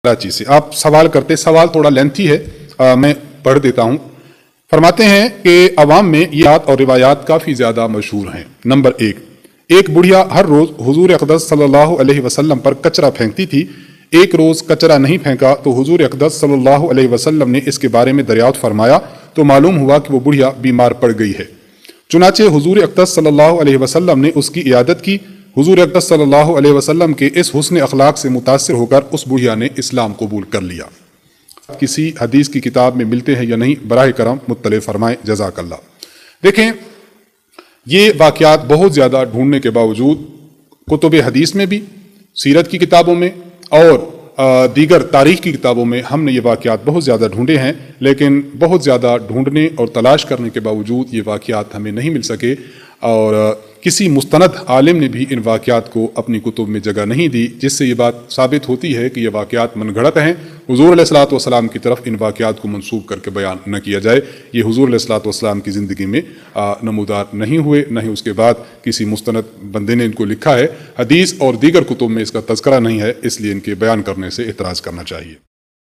کراچی سے آپ سوال کرتے، سوال تھوڑا لینتھی ہے، میں پڑھ دیتا ہوں۔ فرماتے ہیں کہ عوام میں یہ بات اور روایات کافی زیادہ مشہور ہیں۔ نمبر ایک بڑھیا ہر روز حضور اقدس صلی اللہ علیہ وسلم پر کچرا پھینکتی تھی۔ ایک روز کچرا نہیں پھینکا تو حضور اقدس صلی اللہ علیہ وسلم نے اس کے بارے میں دریافت فرمایا تو معلوم ہوا کہ وہ بڑھیا بیمار پڑ گئی ہے۔ چنانچہ حضور اقدس صلی اللہ علیہ وسلم نے اس کی عیادت کی۔ حضور اقدس صلی اللہ علیہ وسلم کے اس حسن اخلاق سے متاثر ہو کر اس بڑھیا نے اسلام قبول کر لیا۔ کسی حدیث کی کتاب میں ملتے ہیں یا نہیں، براہ کرم مطلع فرمائیں، جزاک اللہ۔ دیکھیں، یہ واقعات بہت زیادہ ڈھونڈنے کے باوجود کتب حدیث میں بھی، سیرت کی کتابوں میں اور دیگر تاریخ کی کتابوں میں ہم نے یہ واقعات بہت زیادہ ڈھونڈے ہیں، لیکن بہت زیادہ ڈھونڈنے اور تلاش کرنے کے باوجود یہ واقعات ہمیں نہیں مل سکے، اور کسی مستند عالم نے بھی ان واقعات کو اپنی کتب میں جگہ نہیں دی، جس سے یہ بات ثابت ہوتی ہے کہ یہ واقعات من گھڑت ہیں۔ حضور علیہ الصلوۃ والسلام کی طرف ان واقعات کو منسوب کر کے بیان نہ کیا جائے۔ یہ حضور علیہ الصلوۃ والسلام کی زندگی میں نمودار نہیں ہوئے، نہ ہی اس کے بعد کسی مستند بندے نے ان کو لکھا ہے۔ حدیث اور دیگر کتب میں اس کا تذکرہ نہیں ہے، اس لیے ان کے بیان کرنے سے اعتراض کرنا چاہیے۔